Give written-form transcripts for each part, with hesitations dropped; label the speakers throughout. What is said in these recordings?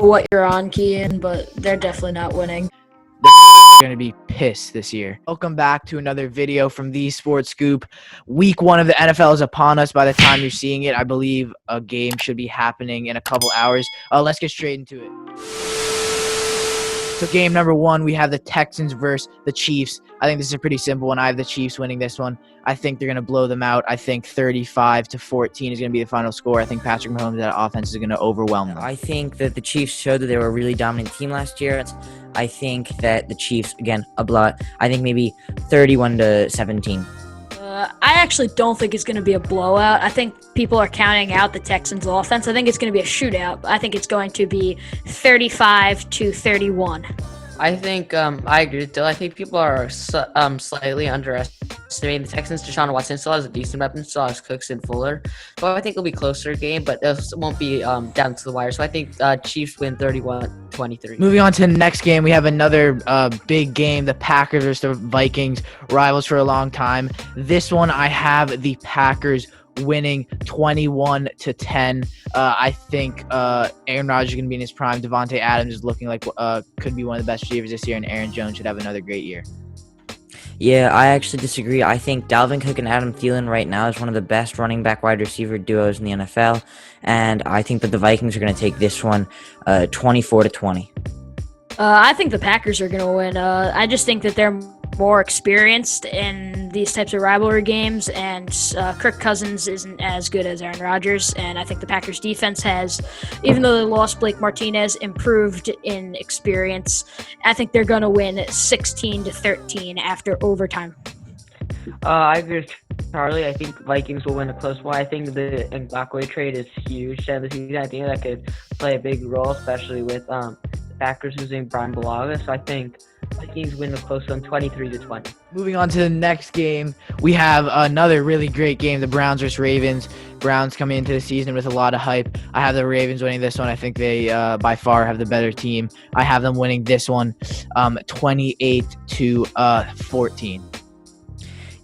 Speaker 1: what you're on, Kian, but they're definitely not winning.
Speaker 2: They're going to be pissed this year. Welcome back to another video from the Sports Scoop. Week 1 of the NFL is upon us. By the time you're seeing it, I believe a game should be happening in a couple hours. Let's get straight into it. So game number 1, we have the Texans versus the Chiefs. I think this is a pretty simple one. I have the Chiefs winning this one. I think they're going to blow them out. I think 35-14 is going to be the final score. I think Patrick Mahomes' that offense is going to overwhelm them.
Speaker 3: I think that the Chiefs showed that they were a really dominant team last year. I think that the Chiefs, again, a blowout. I think maybe 31-17.
Speaker 1: I actually don't think it's going to be a blowout. I think people are counting out the Texans' offense. I think it's going to be a shootout. I think it's going to be 35-31.
Speaker 4: I think I agree with Dill. I think people are slightly underestimating the Texans. Deshaun Watson still has a decent weapon, still has Cooks and Fuller. So I think it'll be a closer game, but it won't be down to the wire. So I think Chiefs win 31-23.
Speaker 2: Moving on to the next game, we have another big game, the Packers versus the Vikings, rivals for a long time. This one, I have the Packers winning 21-10. I think Aaron Rodgers is going to be in his prime. Devontae Adams is looking like could be one of the best receivers this year, and Aaron Jones should have another great year.
Speaker 3: Yeah, I actually disagree. I think Dalvin Cook and Adam Thielen right now is one of the best running back wide receiver duos in the NFL, and I think that the Vikings are going to take this one 24-20.
Speaker 1: I think the Packers are going to win. I just think that they're more experienced in these types of rivalry games, and Kirk Cousins isn't as good as Aaron Rodgers, and I think the Packers defense has, even though they lost Blake Martinez, improved in experience. I think they're going to win 16-13 after overtime.
Speaker 4: I agree with Charlie. I think the Vikings will win a close one. I think the Ngakoue trade is huge. And I think that could play a big role, especially with the Packers losing Brian Bulaga. So I think Vikings win a close one, 23-20.
Speaker 2: Moving on to the next game, we have another really great game, the Browns versus Ravens. Browns coming into the season with a lot of hype. I have the Ravens winning this one. I think they by far have the better team. I have them winning this one 28-14.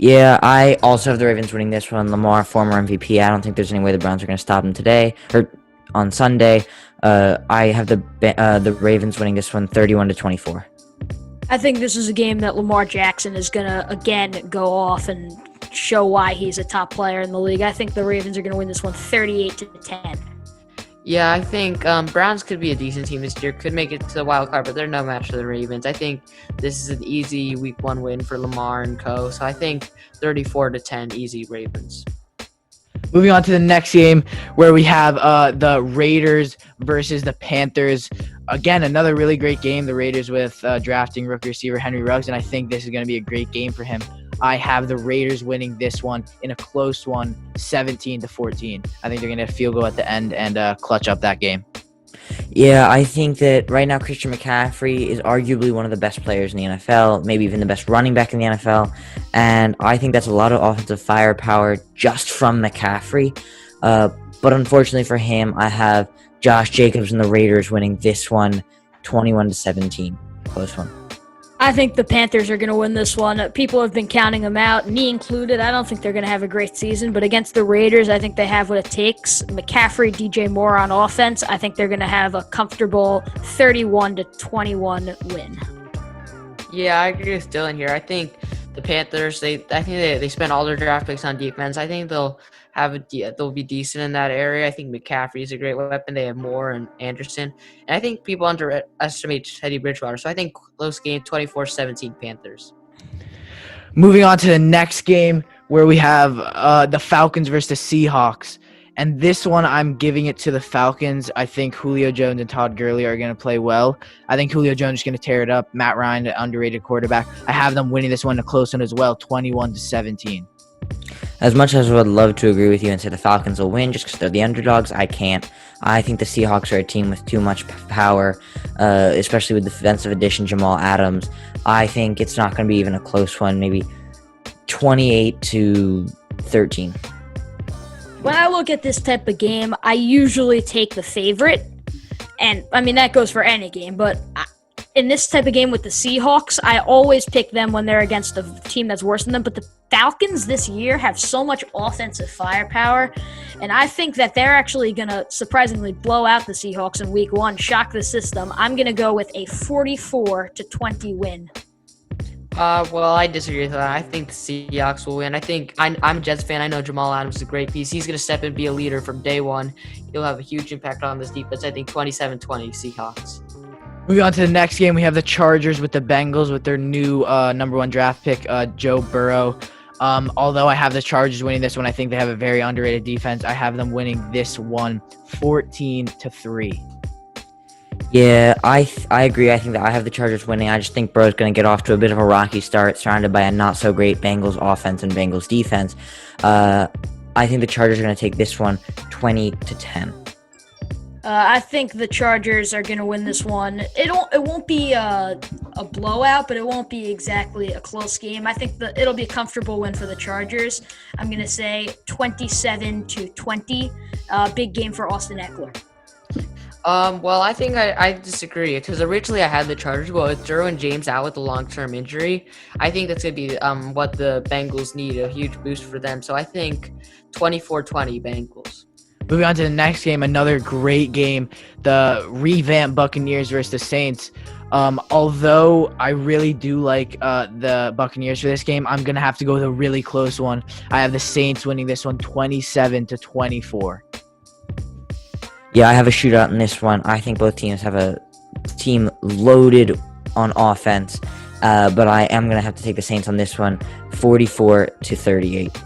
Speaker 3: Yeah, I also have the Ravens winning this one. Lamar, former MVP. I don't think there's any way the Browns are going to stop him today or on Sunday. I have the Ravens winning this one 31-24.
Speaker 1: I think this is a game that Lamar Jackson is going to, again, go off and show why he's a top player in the league. I think the Ravens are going to win this one 38-10.
Speaker 4: Yeah, I think Browns could be a decent team this year, could make it to the wild card, but they're no match for the Ravens. I think this is an easy Week 1 win for Lamar and co. So I think 34-10, easy Ravens.
Speaker 2: Moving on to the next game where we have the Raiders versus the Panthers. Again, another really great game. The Raiders with drafting rookie receiver Henry Ruggs, and I think this is going to be a great game for him. I have the Raiders winning this one in a close one, 17-14. I think they're going to field goal at the end and clutch up that game.
Speaker 3: Yeah, I think that right now Christian McCaffrey is arguably one of the best players in the NFL, maybe even the best running back in the NFL, and I think that's a lot of offensive firepower just from McCaffrey. But unfortunately for him, I have Josh Jacobs and the Raiders winning this one 21-17. Close one.
Speaker 1: I think the Panthers are going to win this one. People have been counting them out, me included. I don't think they're going to have a great season, but against the Raiders, I think they have what it takes. McCaffrey, DJ Moore on offense. I think they're going to have a comfortable 31-21 win.
Speaker 4: Yeah, I agree with Dylan here. I think the Panthers, they spent all their draft picks on defense. I think they'll be decent in that area. I think McCaffrey is a great weapon. They have Moore and Anderson. And I think people underestimate Teddy Bridgewater. So I think close game, 24-17 Panthers.
Speaker 2: Moving on to the next game where we have the Falcons versus the Seahawks. And this one, I'm giving it to the Falcons. I think Julio Jones and Todd Gurley are going to play well. I think Julio Jones is going to tear it up. Matt Ryan, an underrated quarterback. I have them winning this one a close one as well, 21-17.
Speaker 3: As much as I would love to agree with you and say the Falcons will win just because they're the underdogs, I can't. I think the Seahawks are a team with too much power, especially with the defensive addition Jamal Adams. I think it's not going to be even a close one, maybe 28-13.
Speaker 1: When I look at this type of game, I usually take the favorite. And, I mean, that goes for any game. But in this type of game with the Seahawks, I always pick them when they're against a team that's worse than them. But the Falcons this year have so much offensive firepower, and I think that they're actually going to surprisingly blow out the Seahawks in week 1, shock the system. I'm going to go with a 44-20 win.
Speaker 4: Well, I disagree with that. I think the Seahawks will win. I'm a Jets fan. I know Jamal Adams is a great piece. He's going to step in and be a leader from day one. He'll have a huge impact on this defense. I think 27-20 Seahawks.
Speaker 2: Moving on to the next game, we have the Chargers with the Bengals with their new number 1 draft pick, Joe Burrow. Although I have the Chargers winning this one, I think they have a very underrated defense. I have them winning this one 14-3.
Speaker 3: Yeah, I agree. I think that I have the Chargers winning. I just think Burrow's going to get off to a bit of a rocky start, surrounded by a not-so-great Bengals offense and Bengals defense. I think the Chargers are going to take this one 20-10.
Speaker 1: I think the Chargers are going to win this one. It won't be a blowout, but it won't be exactly a close game. I think it'll be a comfortable win for the Chargers. I'm going to say 27-20. Big game for Austin Eckler.
Speaker 4: Well, I think I disagree because originally I had the Chargers, but with Derwin James out with a long-term injury, I think that's going to be what the Bengals need, a huge boost for them. So I think 24-20 Bengals.
Speaker 2: Moving on to the next game, another great game, the revamped Buccaneers versus the Saints. Although I really do like the Buccaneers for this game, I'm going to have to go with a really close one. I have the Saints winning this one 27-24.
Speaker 3: Yeah, I have a shootout in this one. I think both teams have a team loaded on offense, but I am going to have to take the Saints on this one 44-38.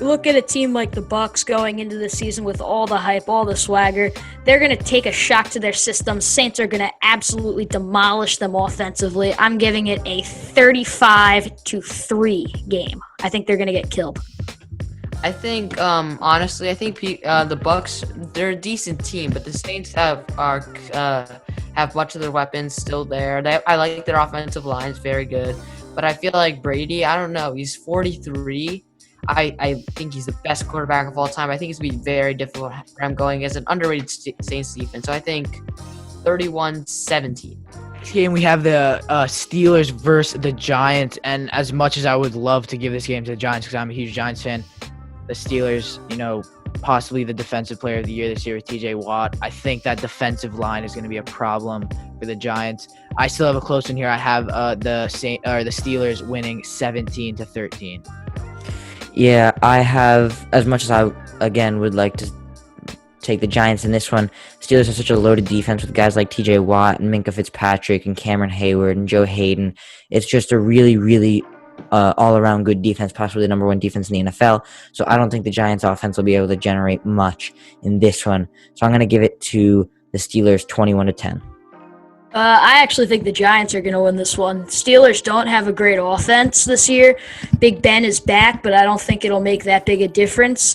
Speaker 1: Look at a team like the Bucs going into the season with all the hype, all the swagger. They're going to take a shock to their system. Saints are going to absolutely demolish them offensively. I'm giving it a 35-3 game. I think they're going to get killed.
Speaker 4: I think, honestly, the Bucs, they're a decent team, but the Saints have much of their weapons still there. I like their offensive line; it's very good. But I feel like Brady, I don't know, he's 43. I think he's the best quarterback of all time. I think it's going to be very difficult for him going against an underrated Saints defense. So I think 31-17.
Speaker 2: Next game, we have the Steelers versus the Giants. And as much as I would love to give this game to the Giants because I'm a huge Giants fan, the Steelers, possibly the defensive player of the year this year with TJ Watt. I think that defensive line is going to be a problem for the Giants. I still have a close one here. I have the Steelers winning 17-13.
Speaker 3: Yeah, I have, as much as I, again, would like to take the Giants in this one, Steelers have such a loaded defense with guys like TJ Watt and Minkah Fitzpatrick and Cameron Hayward and Joe Hayden. It's just a really, really all-around good defense, possibly the number 1 defense in the NFL. So I don't think the Giants offense will be able to generate much in this one. So I'm going to give it to the Steelers 21-10.
Speaker 1: I actually think the Giants are going to win this one. Steelers don't have a great offense this year. Big Ben is back, but I don't think it'll make that big a difference.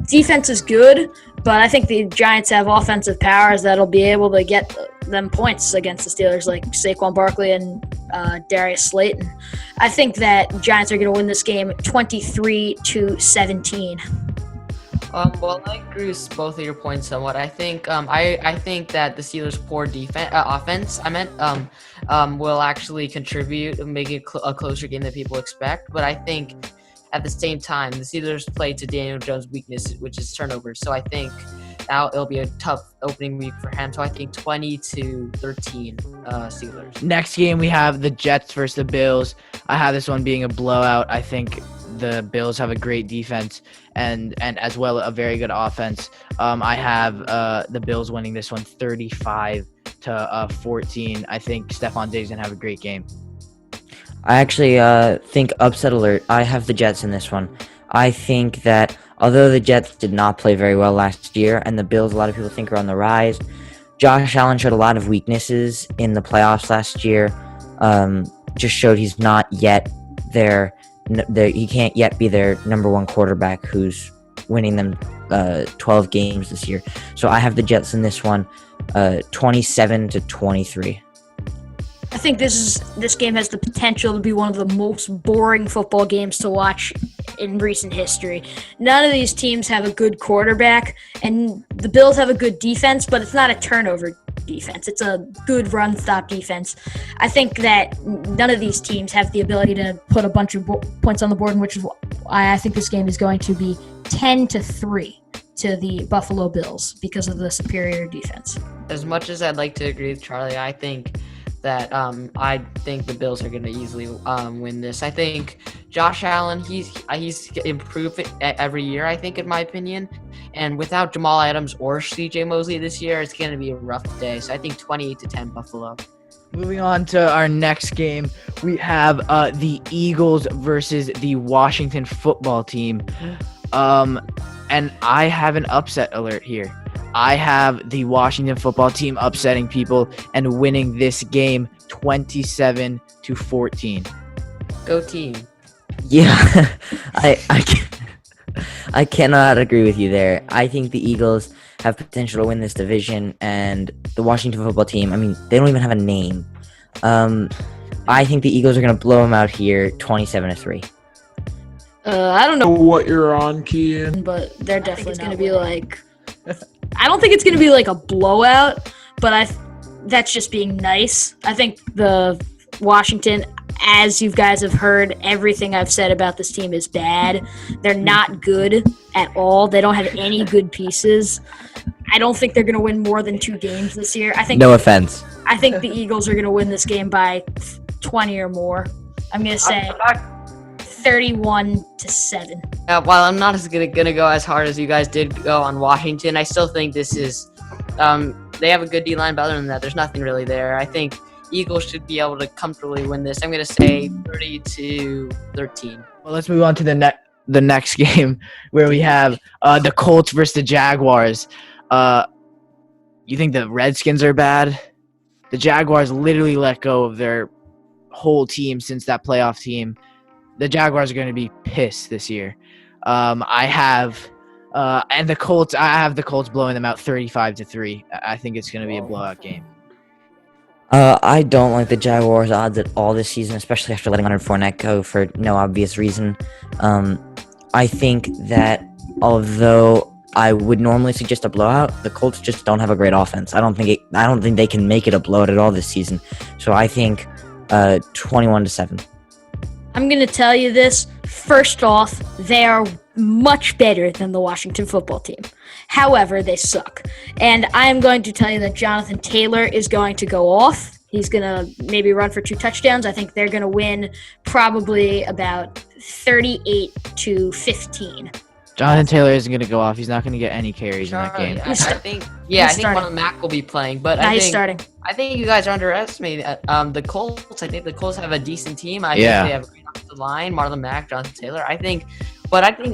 Speaker 1: Defense is good, but I think the Giants have offensive powers that'll be able to get them points against the Steelers, like Saquon Barkley and Darius Slayton. I think that Giants are going to win this game 23-17.
Speaker 4: Well, I agree with both of your points somewhat. I think I think that the Steelers' poor offense, will actually contribute and make it a closer game than people expect. But I think at the same time, the Steelers play to Daniel Jones' weakness, which is turnovers. So I think now it'll be a tough opening week for him. So I think 20-13 Steelers.
Speaker 2: Next game, we have the Jets versus the Bills. I have this one being a blowout. I think the Bills have a great defense and as well a very good offense. I have the Bills winning this one 35-14. I think Stephon Diggs gonna have a great game.
Speaker 3: I actually think upset alert. I have the Jets in this one. I think that although the Jets did not play very well last year and the Bills, a lot of people think, are on the rise, Josh Allen showed a lot of weaknesses in the playoffs last year. Just showed he's not yet he can't yet be their number 1 quarterback who's winning them 12 games this year. So I have the Jets in this one 27-23.
Speaker 1: I think this game has the potential to be one of the most boring football games to watch in recent history. None of these teams have a good quarterback, and the Bills have a good defense, but it's not a turnover defense. It's a good run stop defense. I think that none of these teams have the ability to put a bunch of points on the board, which is why I think this game is going to be 10-3 to the Buffalo Bills because of the superior defense.
Speaker 4: As much as I'd like to agree with Charlie, I think that I think the Bills are going to easily win this. I think Josh Allen, he's improved every year, I think, in my opinion. And without Jamal Adams or C.J. Mosley this year, it's going to be a rough day. So I think 28-10 Buffalo.
Speaker 2: Moving on to our next game, we have the Eagles versus the Washington football team. And I have an upset alert here. I have the Washington football team upsetting people and winning this game 27-14.
Speaker 4: Go team.
Speaker 3: Yeah, I cannot agree with you there. I think the Eagles have potential to win this division, and the Washington football team, I mean, they don't even have a name. I think the Eagles are going to blow them out here 27-3.
Speaker 1: I don't know
Speaker 5: what you're on, Kian.
Speaker 1: but they're definitely going to be like. I don't think it's going to be like a blowout, but that's just being nice. I think the Washington, as you guys have heard, everything I've said about this team is bad. They're not good at all. They don't have any good pieces. I don't think they're going to win more than 2 games this year.
Speaker 3: No offense.
Speaker 1: I think the Eagles are going to win this game by 20 or more. I'm going to say 31-7.
Speaker 4: While I'm not gonna go as hard as you guys did go on Washington, I still think this is they have a good D-line, but other than that, there's nothing really there. I think Eagles should be able to comfortably win this. I'm gonna say 30-13.
Speaker 2: Well, let's move on to the next game where we have the Colts versus the Jaguars. You think the Redskins are bad? The Jaguars literally let go of their whole team since that playoff team. The Jaguars are going to be pissed this year. I have the Colts blowing them out 35-3. I think it's going to be a blowout game.
Speaker 3: I don't like the Jaguars' odds at all this season, especially after letting Leonard Fournette go for no obvious reason. I think that although I would normally suggest a blowout, the Colts just don't have a great offense. I don't think they can make it a blowout at all this season. So I think 21-7.
Speaker 1: I'm going to tell you this. First off, they are much better than the Washington football team. However, they suck. And I am going to tell you that Jonathan Taylor is going to go off. He's going to maybe run for 2 touchdowns. I think they're going to win probably about 38-15.
Speaker 2: Jonathan Taylor isn't going to go off. He's not going to get any carries in that game.
Speaker 4: I think Marlon Mack will be playing, but
Speaker 1: he's starting.
Speaker 4: I think you guys are underestimating the Colts. I think the Colts have a decent team. I think they have a great offensive line. Marlon Mack, Jonathan Taylor. I think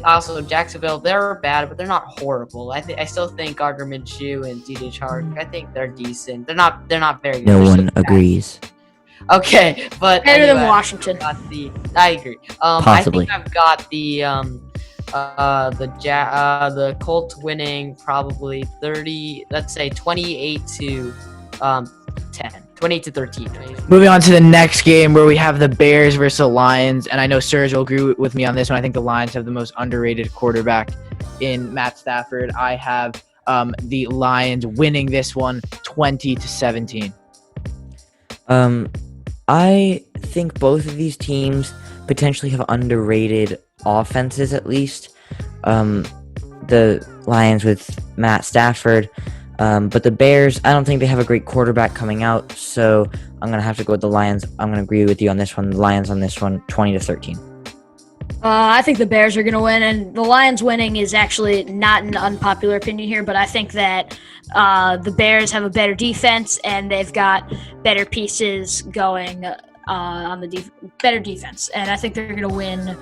Speaker 4: also Jacksonville, they're bad, but they're not horrible. I still think Gardner Minshew and DJ Chark, I think they're decent. They're not very good.
Speaker 3: No one agrees.
Speaker 4: Okay, but
Speaker 1: Better than Washington.
Speaker 4: I agree.
Speaker 3: Possibly.
Speaker 4: I think I've got the Colts winning probably 28-13.
Speaker 2: Moving on to the next game where we have the Bears versus the Lions, and I know Serge will agree with me on this one. I think the Lions have the most underrated quarterback in Matt Stafford. I have the Lions winning this one 20-17.
Speaker 3: I think both of these teams potentially have underrated offenses, at least. The Lions with Matt Stafford, but the Bears, I don't think they have a great quarterback coming out, so I'm going to have to go with the Lions. I'm going to agree with you on this one. The Lions on this one, 20-13.
Speaker 1: I think the Bears are going to win, and the Lions winning is actually not an unpopular opinion here, but I think that the Bears have a better defense, and they've got better pieces going on the better defense, and I think they're going to win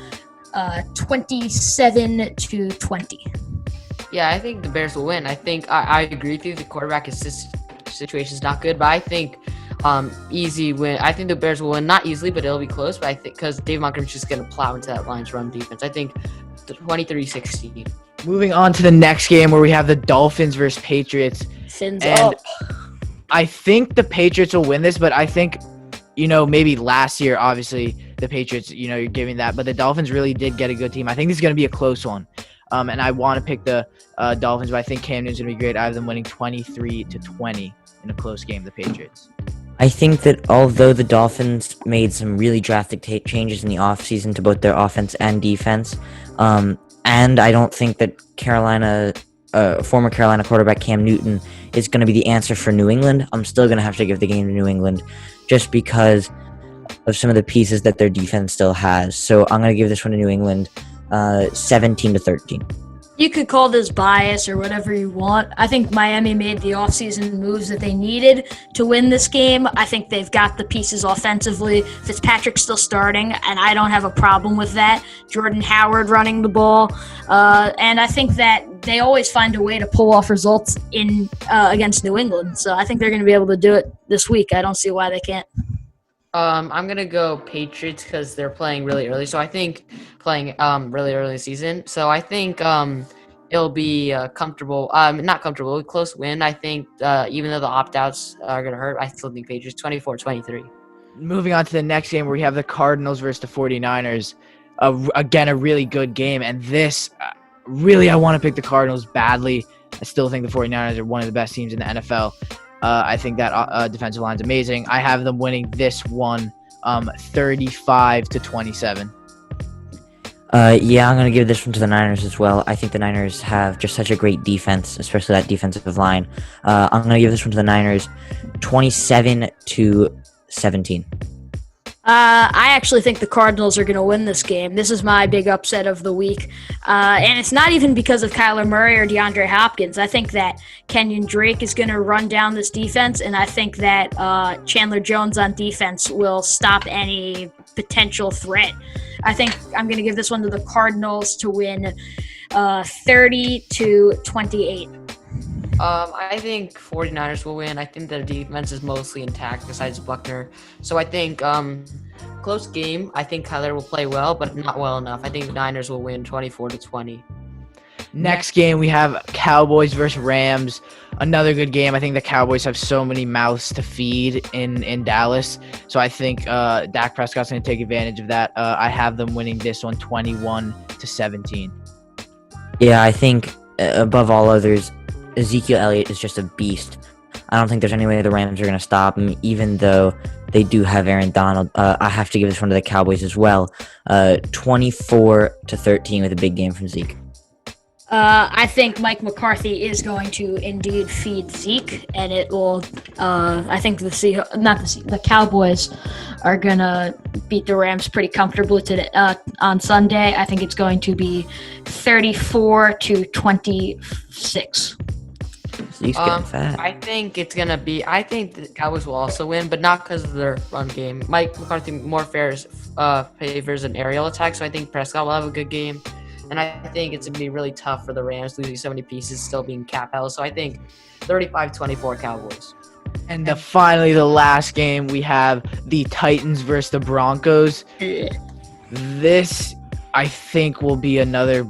Speaker 1: 27-20.
Speaker 4: Yeah, I think the Bears will win. I think I agree with you. The quarterback situation is not good, but I think easy win. I think the Bears will win, not easily, but it'll be close. But I think because Dave Montgomery's just going to plow into that Lions run defense. I think 23-16.
Speaker 2: Moving on to the next game where we have the Dolphins versus Patriots.
Speaker 1: Fins up.
Speaker 2: I think the Patriots will win this, but I think, maybe last year, obviously, the Patriots, you're giving that. But the Dolphins really did get a good team. I think this is going to be a close one. And I want to pick the Dolphins, but I think Cam Newton's going to be great. I have them winning 23-20. in a close game, the Patriots.
Speaker 3: I think that although the Dolphins made some really drastic changes in the offseason to both their offense and defense, and I don't think that former Carolina quarterback Cam Newton is going to be the answer for New England, I'm still going to have to give the game to New England just because of some of the pieces that their defense still has. So I'm going to give this one to New England, 17-13.
Speaker 1: You could call this bias or whatever you want. I think Miami made the offseason moves that they needed to win this game. I think they've got the pieces offensively. Fitzpatrick's still starting, and I don't have a problem with that. Jordan Howard running the ball. And I think that they always find a way to pull off results in against New England. So I think they're going to be able to do it this week. I don't see why they can't.
Speaker 4: I'm gonna go Patriots because they're playing really early. So I think playing really early season. So I think it'll be comfortable. Not comfortable, close win. I think even though the opt-outs are gonna hurt, I still think Patriots 24-23.
Speaker 2: Moving on to the next game where we have the Cardinals versus the 49ers. Again, a really good game. And this, really, I want to pick the Cardinals badly. I still think the 49ers are one of the best teams in the NFL. I think that defensive line's amazing. I have them winning this one 35-27.
Speaker 3: Yeah, I'm going to give this one to the Niners as well. I think the Niners have just such a great defense, especially that defensive line. I'm going to give this one to the Niners 27-17.
Speaker 1: I actually think the Cardinals are going to win this game. This is my big upset of the week. And it's not even because of Kyler Murray or DeAndre Hopkins. I think that Kenyon Drake is going to run down this defense, and I think that Chandler Jones on defense will stop any potential threat. I think I'm going to give this one to the Cardinals to win 30-28.
Speaker 4: I think 49ers will win. I think their defense is mostly intact besides Buckner. So I think close game. I think Kyler will play well, but not well enough. I think the Niners will win 24-20.
Speaker 2: Next game, we have Cowboys versus Rams. Another good game. I think the Cowboys have so many mouths to feed in Dallas. So I think Dak Prescott's going to take advantage of that. I have them winning this one 21-17.
Speaker 3: Yeah, I think above all others, Ezekiel Elliott is just a beast. I don't think there's any way the Rams are going to stop him, even though they do have Aaron Donald. I have to give this one to the Cowboys as well. 24-13 with a big game from Zeke.
Speaker 1: I think Mike McCarthy is going to indeed feed Zeke, and it will. I think the Cowboys are gonna beat the Rams pretty comfortably today on Sunday. I think it's going to be 34-26.
Speaker 3: Zeke's getting fat.
Speaker 4: I think it's gonna be. I think the Cowboys will also win, but not because of their run game. Mike McCarthy more favors an aerial attack, so I think Prescott will have a good game. And I think it's going to be really tough for the Rams, losing so many pieces, still being cap held. So I think 35-24 Cowboys.
Speaker 2: And finally, the last game, we have the Titans versus the Broncos. This, I think, will be another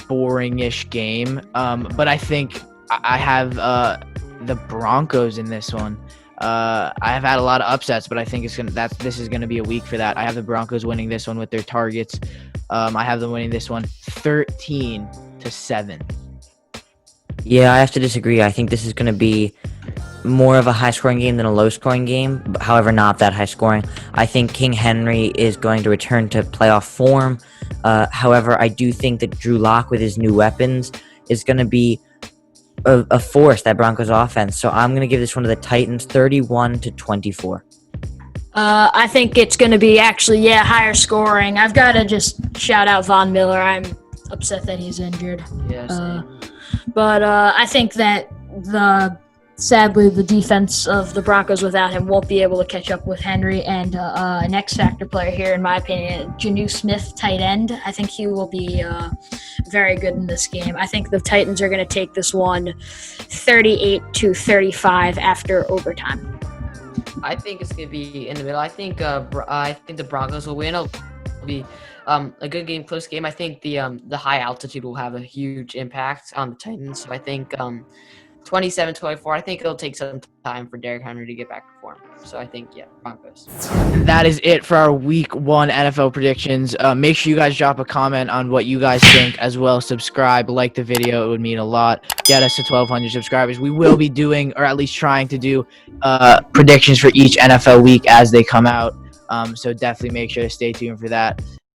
Speaker 2: boring-ish game. But I think I have the Broncos in this one. I have had a lot of upsets, but I think this is gonna be a week for that. I have the Broncos winning this one with their targets. I have them winning this one 13-7.
Speaker 3: Yeah, I have to disagree. I think this is going to be more of a high-scoring game than a low-scoring game. However, not that high-scoring. I think King Henry is going to return to playoff form. However, I do think that Drew Lock with his new weapons is going to be a force, that Broncos offense. So I'm going to give this one to the Titans 31-24.
Speaker 1: I think it's going to be actually, higher scoring. I've got to just shout out Von Miller. I'm upset that he's injured.
Speaker 4: Yes.
Speaker 1: But I think that sadly the defense of the Broncos without him won't be able to catch up with Henry and an X-factor player here, in my opinion, Jonnu Smith, tight end. I think he will be very good in this game. I think the Titans are going to take this one 38-35 after overtime.
Speaker 4: I think it's going to be in the middle. I think the Broncos will win. It'll be a good game, close game. I think the high altitude will have a huge impact on the Titans. So I think 27-24. I think it'll take some time for Derrick Henry to get back to form. So I think, yeah, Broncos.
Speaker 2: And that is it for our Week 1 NFL predictions. Make sure you guys drop a comment on what you guys think, as well as subscribe, like the video. It would mean a lot. Get us to 1,200 subscribers. We will be doing, or at least trying to do, predictions for each NFL week as they come out. So definitely make sure to stay tuned for that.